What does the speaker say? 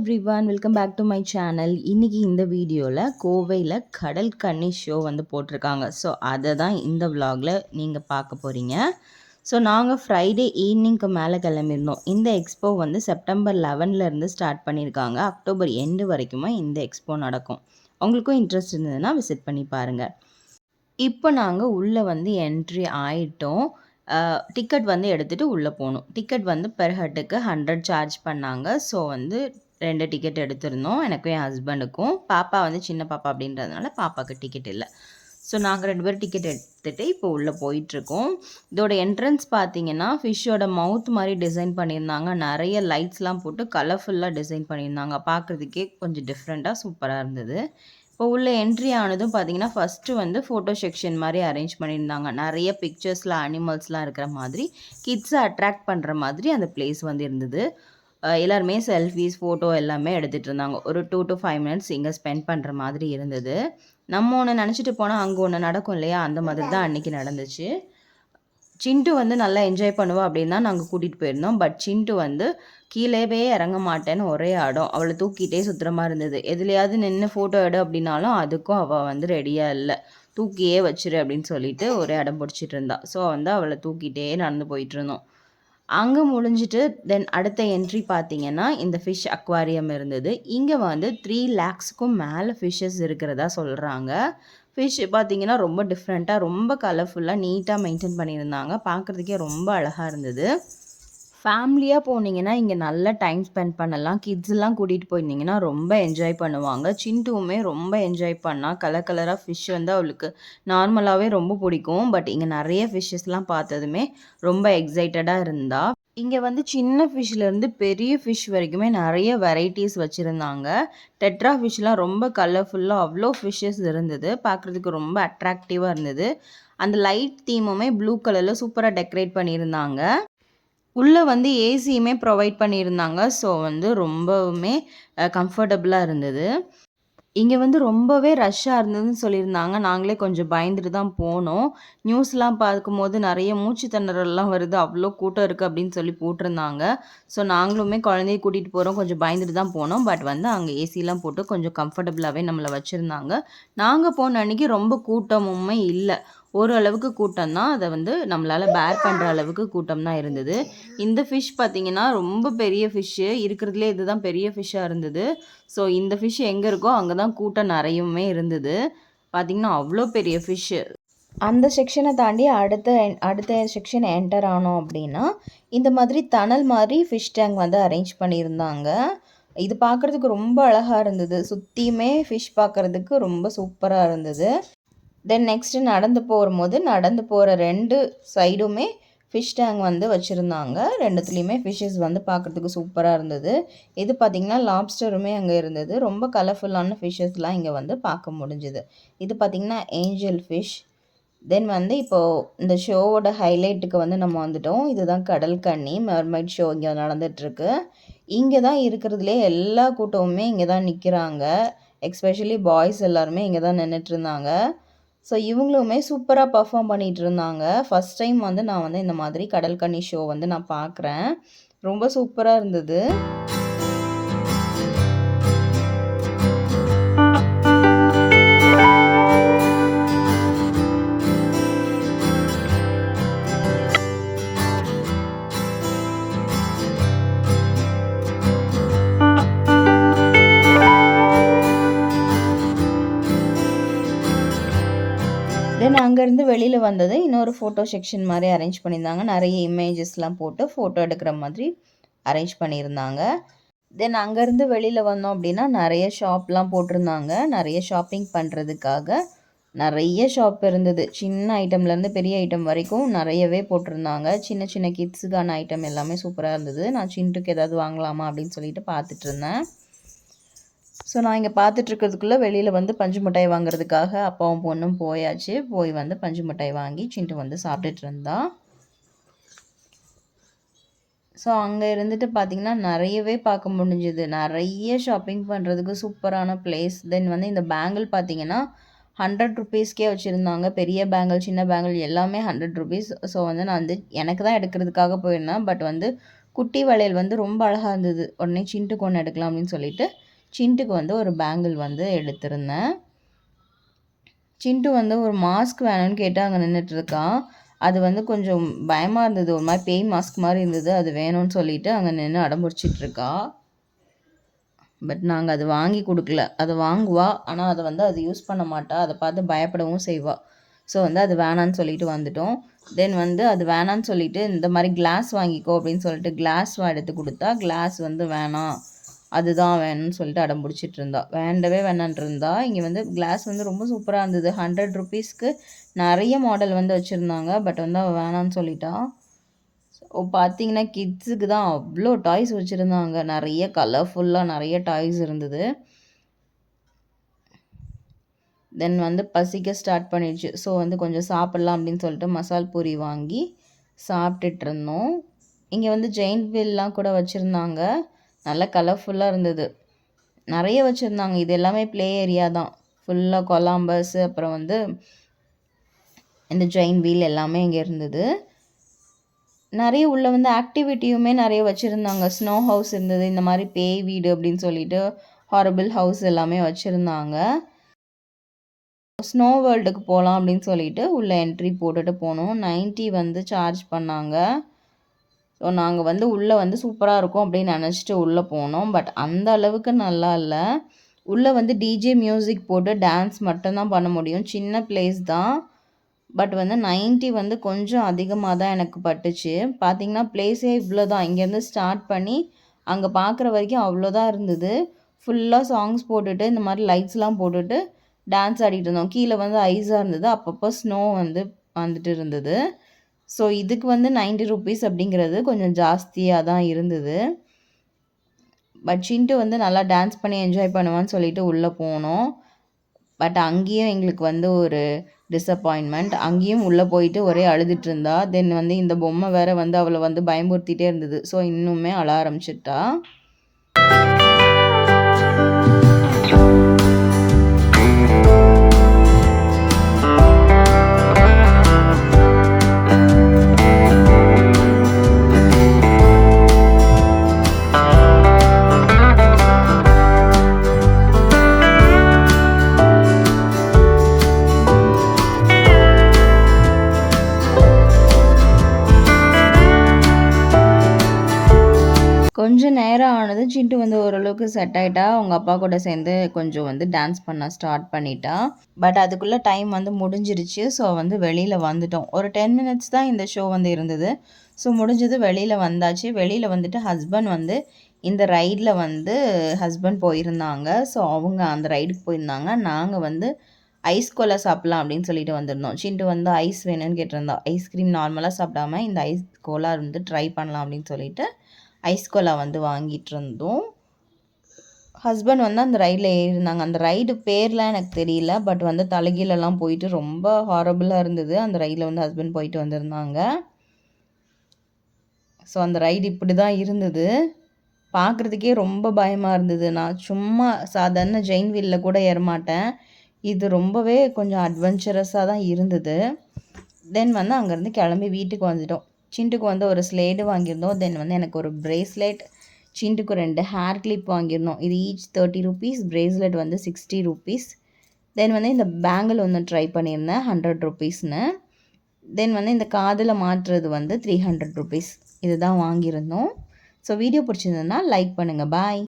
Everyone welcome back to my channel. இன்றைக்கி இந்த வீடியோவில் கோவையில் கடல் கன்னி ஷோ வந்து போட்டிருக்காங்க. ஸோ அதை தான் இந்த விலாகில் நீங்கள் பார்க்க போகிறீங்க. ஸோ நாங்கள் ஃப்ரைடே ஈவினிங்க்கு மேலே கிளம்பியிருந்தோம். இந்த எக்ஸ்போ வந்து செப்டம்பர் 11லேருந்து ஸ்டார்ட் பண்ணியிருக்காங்க. அக்டோபர் எண்டு வரைக்குமே இந்த எக்ஸ்போ நடக்கும். உங்களுக்கும் இன்ட்ரெஸ்ட் இருந்ததுன்னா விசிட் பண்ணி பாருங்கள். இப்போ நாங்கள் உள்ளே வந்து என்ட்ரி ஆகிட்டோம். டிக்கெட் வந்து எடுத்துகிட்டு உள்ளே போகணும். டிக்கெட் வந்து பெர் ஹெட்டுக்கு 100 சார்ஜ் பண்ணாங்க. ஸோ வந்து 2 டிக்கெட் எடுத்திருந்தோம். எனக்கும் என் ஹஸ்பண்டுக்கும். பாப்பா வந்து சின்ன பாப்பா அப்படின்றதுனால பாப்பாவுக்கு டிக்கெட் இல்லை. ஸோ நாங்கள் 2 பேரும் டிக்கெட் எடுத்துகிட்டு இப்போ உள்ளே போயிட்டுருக்கோம். இதோட என்ட்ரன்ஸ் பார்த்தீங்கன்னா ஃபிஷ்ஷோட மவுத் மாதிரி டிசைன் பண்ணியிருந்தாங்க. நிறைய லைட்ஸ்லாம் போட்டு கலர்ஃபுல்லாக டிசைன் பண்ணியிருந்தாங்க. பார்க்குறதுக்கே கொஞ்சம் டிஃப்ரெண்ட்டாக சூப்பராக இருந்தது. இப்போ உள்ள என்ட்ரி ஆனதும் பார்த்தீங்கன்னா ஃபஸ்ட்டு வந்து ஃபோட்டோ செக்ஷன் மாதிரி அரேஞ்ச் பண்ணியிருந்தாங்க. நிறைய பிக்சர்ஸில் அனிமல்ஸ்லாம் இருக்கிற மாதிரி கிட்ஸை அட்ராக்ட் பண்ணுற மாதிரி அந்த பிளேஸ் வந்து இருந்தது. எல்லாருமே செல்ஃபீஸ் ஃபோட்டோ எல்லாமே எடுத்துகிட்டு இருந்தாங்க. ஒரு 2 to 5 மினிட்ஸ் இங்கே ஸ்பெண்ட் பண்ணுற மாதிரி இருந்தது. நம்ம ஒன்று நினச்சிட்டு போனால் அங்கே ஒன்று நடக்கும் இல்லையா, அந்த மாதிரி தான் அன்றைக்கி நடந்துச்சு. சிண்டு வந்து நல்லா என்ஜாய் பண்ணுவா அப்படின்னு தான் நாங்கள் கூட்டிகிட்டு போயிருந்தோம். பட் சிண்டு வந்து கீழேவே இறங்க மாட்டேன்னு ஒரே ஆடம். அவளை தூக்கிட்டே சுற்றுற மாதிரி இருந்தது. எதுலையாவது நின்று ஃபோட்டோ எடு அப்படின்னாலும் அதுக்கும் அவள் வந்து ரெடியாக இல்லை. தூக்கியே வச்சிரு அப்படின்னு சொல்லிட்டு ஒரே அடம் பிடிச்சிட்டு இருந்தா. ஸோ வந்து அவளை தூக்கிட்டே நடந்து போயிட்டு இருந்தோம். அங்கே முடிஞ்சிட்டு தென் அடுத்த என்ட்ரி பார்த்தீங்கன்னா இந்த ஃபிஷ் அக்வாரியம் இருந்தது. இங்கே வந்து 3 lakhsக்கும் மேலே ஃபிஷ்ஷஸ் இருக்கிறதா சொல்கிறாங்க. ஃபிஷ் பார்த்தீங்கன்னா ரொம்ப டிஃப்ரெண்ட்டாக, ரொம்ப கலர்ஃபுல்லாக, நீட்டாக மெயின்டைன் பண்ணியிருந்தாங்க. பார்க்குறதுக்கே ரொம்ப அழகாக இருந்தது. ஃபேமிலியாக போனீங்கன்னா இங்கே நல்லா டைம் ஸ்பெண்ட் பண்ணலாம். கிட்ஸ்லாம் கூட்டிகிட்டு போயிருந்தீங்கன்னா ரொம்ப என்ஜாய் பண்ணுவாங்க. சிண்டுவுமே ரொம்ப என்ஜாய் பண்ணால். கலர் கலராக ஃபிஷ் வந்து அவளுக்கு நார்மலாகவே ரொம்ப பிடிக்கும். பட் இங்கே நிறைய ஃபிஷ்ஷஸ்லாம் பார்த்ததுமே ரொம்ப எக்ஸைட்டடாக இருந்தா. இங்கே வந்து சின்ன ஃபிஷ்லேருந்து பெரிய ஃபிஷ் வரைக்குமே நிறைய வெரைட்டிஸ் வச்சுருந்தாங்க. டெட்ரா ஃபிஷ்லாம் ரொம்ப கலர்ஃபுல்லாக அவ்வளோ ஃபிஷ்ஷஸ் இருந்தது. பார்க்குறதுக்கு ரொம்ப அட்ராக்டிவாக இருந்தது. அந்த லைட் தீமுமே ப்ளூ கலரில் சூப்பராக டெக்கரேட் பண்ணியிருந்தாங்க. உள்ளே வந்து ஏசியுமே ப்ரொவைட் பண்ணியிருந்தாங்க. ஸோ வந்து ரொம்பவுமே கம்ஃபர்டபுளாக இருந்தது. இங்கே வந்து ரொம்பவே ரஷ்ஷாக இருந்ததுன்னு சொல்லியிருந்தாங்க. நாங்களே கொஞ்சம் பயந்துட்டு தான் போனோம். நியூஸ்லாம் பார்க்கும்போது நிறைய மூச்சு திணறல்லாம் வருது, அவ்வளோ கூட்டம் இருக்குது அப்படின்னு சொல்லி போட்டிருந்தாங்க. ஸோ நாங்களுமே குழந்தைய கூட்டிகிட்டு போகிறோம், கொஞ்சம் பயந்துட்டு தான் போனோம். பட் வந்து அங்கே ஏசிலாம் போட்டு கொஞ்சம் கம்ஃபர்டபுளாகவே நம்மளை வச்சுருந்தாங்க. நாங்கள் போன அன்றைக்கி ரொம்ப கூட்டமுமே இல்லை. ஓரளவுக்கு கூட்டம் தான். அதை வந்து நம்மளால் பேர் பண்ணுற அளவுக்கு கூட்டம் தான் இருந்தது. இந்த ஃபிஷ் பார்த்திங்கன்னா ரொம்ப பெரிய ஃபிஷ்ஷு. இருக்கிறதுலே இதுதான் பெரிய ஃபிஷ்ஷாக இருந்தது. ஸோ இந்த ஃபிஷ் எங்கே இருக்கோ அங்கே தான் கூட்டம் நிறையுமே இருந்தது. பார்த்திங்கன்னா அவ்வளோ பெரிய ஃபிஷ்ஷு. அந்த செக்ஷனை தாண்டி அடுத்த செக்ஷன் என்டர் ஆனோம் அப்படின்னா இந்த மாதிரி தணல் மாதிரி ஃபிஷ் டேங்க் வந்து அரேஞ்ச் பண்ணியிருந்தாங்க. இது பார்க்குறதுக்கு ரொம்ப அழகாக இருந்தது. சுற்றியுமே ஃபிஷ் பார்க்குறதுக்கு ரொம்ப சூப்பராக இருந்தது. தென் நெக்ஸ்ட்டு நடந்து போகிற 2 சைடுமே ஃபிஷ் டேங்க் வந்து வச்சுருந்தாங்க. 2துலேயுமே ஃபிஷ்ஷஸ் வந்து பார்க்குறதுக்கு சூப்பராக இருந்தது. இது பார்த்திங்கன்னா லாப்ஸ்டருமே அங்கே இருந்தது. ரொம்ப கலர்ஃபுல்லான ஃபிஷ்ஷஸ்லாம் இங்கே வந்து பார்க்க முடிஞ்சுது. இது பார்த்திங்கன்னா ஏஞ்சல் ஃபிஷ். தென் வந்து இப்போது இந்த ஷோவோட ஹைலைட்டுக்கு வந்து நம்ம வந்துட்டோம். இதுதான் கடல் கன்னி மெர்மைட் ஷோ இங்கே நடந்துகிட்ருக்கு. இங்கே தான் இருக்கிறதுலே எல்லா கூட்டமுமே இங்கே தான் நிற்கிறாங்க. எஸ்பெஷலி பாய்ஸ் எல்லாருமே இங்கே தான் நின்றுட்டுருந்தாங்க. ஸோ இவங்களுமே சூப்பராக பர்ஃபார்ம் பண்ணிகிட்டு இருந்தாங்க. ஃபஸ்ட் டைம் வந்து நான் வந்து இந்த மாதிரி கடல் கன்னி ஷோ வந்து நான் பார்க்குறேன். ரொம்ப சூப்பராக இருந்தது. தென் அங்கேருந்து வெளியில் வந்தது இன்னொரு ஃபோட்டோ செக்ஷன் மாதிரி அரேஞ்ச் பண்ணியிருந்தாங்க. நிறைய இமேஜஸ்லாம் போட்டு ஃபோட்டோ எடுக்கிற மாதிரி அரேஞ்ச் பண்ணியிருந்தாங்க. தென் அங்கேருந்து வெளியில் வந்தோம் அப்படின்னா நிறைய ஷாப்லாம் போட்டிருந்தாங்க. நிறைய ஷாப்பிங் பண்ணுறதுக்காக நிறைய ஷாப் இருந்தது. சின்ன ஐட்டம்லேருந்து பெரிய ஐட்டம் வரைக்கும் நிறையவே போட்டிருந்தாங்க. சின்ன சின்ன கிட்ஸுக்கான ஐட்டம் எல்லாமே சூப்பராக இருந்தது. நான் சின்ட்டுக்கு ஏதாவது வாங்கலாமா அப்படின்னு சொல்லிட்டு பார்த்துட்டு இருந்தேன். ஸோ நான் இங்கே பார்த்துட்ருக்கிறதுக்குள்ளே வெளியில் வந்து பஞ்சு மிட்டாய் வாங்குறதுக்காக அப்பாவும் பொண்ணும் போயாச்சு. போய் வந்து பஞ்சு மிட்டாய் வாங்கி சிண்டு வந்து சாப்பிட்டுட்டு இருந்தா. ஸோ அங்கே இருந்துட்டு பார்த்திங்கன்னா நிறையவே பார்க்க முடிஞ்சுது. நிறைய ஷாப்பிங் பண்ணுறதுக்கு சூப்பரான பிளேஸ். தென் வந்து இந்த பேங்கிள் பார்த்திங்கன்னா 100 ருபீஸ்க்கே வச்சுருந்தாங்க. பெரிய பேங்கிள் சின்ன பேங்கிள் எல்லாமே 100 ருபீஸ். ஸோ வந்து நான் வந்து எனக்கு தான் எடுக்கிறதுக்காக போயிருந்தேன். பட் வந்து குட்டி வளையல் வந்து ரொம்ப அழகாக இருந்தது. உடனே சின்ட்டுக்கு ஒன்று எடுக்கலாம் அப்படின்னு சொல்லிட்டு சின்ட்டுக்கு வந்து ஒரு பேங்கிள் வந்து எடுத்திருந்தேன். சின்ட்டு வந்து ஒரு மாஸ்க் வேணும்னு கேட்டு அங்கே நின்றுட்டு இருக்கான். அது வந்து கொஞ்சம் பயமாக இருந்தது. ஒரு மாதிரி பேய் மாஸ்க் மாதிரி இருந்தது. அது வேணும்னு சொல்லிட்டு அங்கே நின்று அடம்பிடிச்சிட்டு இருக்கா. பட் நாங்கள் அது வாங்கி கொடுக்கல. அதை வாங்குவா, ஆனால் அதை வந்து அது யூஸ் பண்ண மாட்டா. அதை பார்த்து பயப்படவும் செய்வா. ஸோ வந்து அது வேணான்னு சொல்லிட்டு வந்துட்டோம். தென் வந்து அது வேணான்னு சொல்லிட்டு இந்த மாதிரி கிளாஸ் வாங்கிக்கோ அப்படின்னு சொல்லிட்டு கிளாஸ் எடுத்து கொடுத்தா, கிளாஸ் வந்து வேணாம், அதுதான் வேணும்னு சொல்லிட்டு அடம் பிடிச்சிட்டு இருந்தா. வேண்டவே வேணான்ட்டு இருந்தா. இங்கே வந்து கிளாஸ் வந்து ரொம்ப சூப்பராக இருந்தது. 100 ருபீஸ்க்கு நிறைய மாடல் வந்து வச்சுருந்தாங்க. பட் வந்து அவள் வேணான்னு சொல்லிட்டா. பார்த்தீங்கன்னா கிட்ஸுக்கு தான் அவ்வளோ டாய்ஸ் வச்சுருந்தாங்க. நிறைய கலர்ஃபுல்லாக நிறைய டாய்ஸ் இருந்தது. தென் வந்து பசிக்க ஸ்டார்ட் பண்ணிடுச்சு. ஸோ வந்து கொஞ்சம் சாப்பிட்லாம் அப்படின்னு சொல்லிட்டு மசால் பூரி வாங்கி சாப்பிட்டுட்டு இருந்தோம். இங்கே வந்து ஜெயின் வீல்லாம் கூட வச்சுருந்தாங்க. நல்லா கலர்ஃபுல்லாக இருந்தது. நிறைய வச்சுருந்தாங்க. இது எல்லாமே ப்ளே ஏரியா தான். ஃபுல்லாக கொலாம்பஸ், அப்புறம் வந்து இந்த ஜெயின் வீல் எல்லாமே இங்கே இருந்தது. நிறைய உள்ள வந்து ஆக்டிவிட்டியுமே நிறைய வச்சுருந்தாங்க. ஸ்னோ ஹவுஸ் இருந்தது. இந்த மாதிரி பேய் வீடு அப்படின்னு சொல்லிட்டு ஹாரபிள் ஹவுஸ் எல்லாமே வச்சுருந்தாங்க. ஸ்னோ வேர்ல்டுக்கு போகலாம் அப்படின்னு சொல்லிட்டு உள்ளே என்ட்ரி போட்டுட்டு போனோம். 90 வந்து சார்ஜ் பண்ணாங்க. ஸோ நாங்கள் வந்து உள்ளே வந்து சூப்பராக இருக்கும் அப்படின்னு நினச்சிட்டு உள்ளே போனோம். பட் அந்த அளவுக்கு நல்லா இல்லை. உள்ளே வந்து டிஜே மியூசிக் போட்டு டான்ஸ் மட்டும்தான் பண்ண முடியும். சின்ன பிளேஸ் தான். பட் வந்து 90 வந்து கொஞ்சம் அதிகமாக தான் எனக்கு பட்டுச்சு. பார்த்திங்கன்னா பிளேஸே இவ்வளோ தான். இங்கேருந்து ஸ்டார்ட் பண்ணி அங்கே பார்க்குற வரைக்கும் அவ்வளோதான் இருந்தது. ஃபுல்லாக சாங்ஸ் போட்டுட்டு இந்த மாதிரி லைட்ஸ்லாம் போட்டுட்டு டான்ஸ் ஆடிட்டு இருந்தோம். கீழே வந்து ஐஸாக இருந்தது. அப்பப்போ ஸ்னோ வந்து வந்துட்டு இருந்தது. ஸோ இதுக்கு வந்து 90 ருபீஸ் அப்படிங்கிறது கொஞ்சம் ஜாஸ்தியாக தான் இருந்தது. பட் சின்ட்டு வந்து நல்லா டான்ஸ் பண்ணி என்ஜாய் பண்ணுவான்னு சொல்லிட்டு உள்ளே போனோம். பட் அங்கேயும் எங்களுக்கு வந்து ஒரு டிசப்பாயின்மெண்ட். அங்கேயும் உள்ளே போயிட்டு ஒரே அழுதுட்டு இருந்தா. தென் வந்து இந்த பொம்மை வேறு வந்து அவளை வந்து பயமுறுத்திட்டே இருந்தது. ஸோ இன்னுமே அழ ஆரம்பிச்சிட்டா. கொஞ்சம் நேரம் ஆனது. சின்ட்டு வந்து ஓரளவுக்கு செட் ஆகிட்டா. அவங்க அப்பா கூட சேர்ந்து கொஞ்சம் வந்து டான்ஸ் பண்ண ஸ்டார்ட் பண்ணிட்டா. பட் அதுக்குள்ளே டைம் வந்து முடிஞ்சிருச்சு. ஸோ வந்து வெளியில் வந்துட்டோம். ஒரு 10 மினிட்ஸ் தான் இந்த ஷோ வந்து இருந்தது. ஸோ முடிஞ்சது வெளியில் வந்தாச்சு. வெளியில் வந்துட்டு ஹஸ்பண்ட் வந்து இந்த ரைடில் வந்து ஹஸ்பண்ட் போயிருந்தாங்க. ஸோ அவங்க அந்த ரைடுக்கு போயிருந்தாங்க. நாங்கள் வந்து ஐஸ் கோலா சாப்பிட்லாம் அப்படின்னு சொல்லிட்டு வந்திருந்தோம். சின்ட்டு வந்து ஐஸ் வேணும்னு கேட்டிருந்தா. ஐஸ்கிரீம் நார்மலாக சாப்பிடாம இந்த ஐஸ் கோலா வந்து ட்ரை பண்ணலாம் அப்படின்னு சொல்லிட்டு ஐஸ் கோலா வந்து வாங்கிட்டு இருந்தோம். ஹஸ்பண்ட் வந்து அந்த ரைடில் ஏறியிருந்தாங்க. அந்த ரைடு பேர்லாம் எனக்கு தெரியல. பட் வந்து தலைகீழெல்லாம் போயிட்டு ரொம்ப ஹாரபிளாக இருந்தது. அந்த ரைடில் வந்து ஹஸ்பண்ட் போயிட்டு வந்திருந்தாங்க. ஸோ அந்த ரைடு இப்படி தான் இருந்தது. பார்க்குறதுக்கே ரொம்ப பயமாக இருந்தது. நான் சும்மா சாதாரண ஜெயின் வீலில் கூட ஏறமாட்டேன். இது ரொம்பவே கொஞ்சம் அட்வென்ச்சரஸாக தான் இருந்தது. தென் வந்து அங்கேருந்து கிளம்பி வீட்டுக்கு வந்துட்டோம். சின்ட்டுக்கு வந்து ஒரு ஸ்லேடு வாங்கியிருந்தோம். தென் வந்து எனக்கு ஒரு பிரேஸ்லெட், சின்ட்டுக்கு 2 ஹேர் கிளிப் வாங்கியிருந்தோம். இது ஈச் 30 ருபீஸ். பிரேஸ்லெட் வந்து 60 ருபீஸ். தென் வந்து இந்த பேங்கிள் ஒன்று ட்ரை பண்ணியிருந்தேன் 100 ருபீஸ்னு. தென் வந்து இந்த காதில் மாட்டுறது வந்து 300 ருபீஸ். இது தான் வாங்கியிருந்தோம். ஸோ வீடியோ பிடிச்சிருந்ததுன்னா லைக் பண்ணுங்கள். பாய்.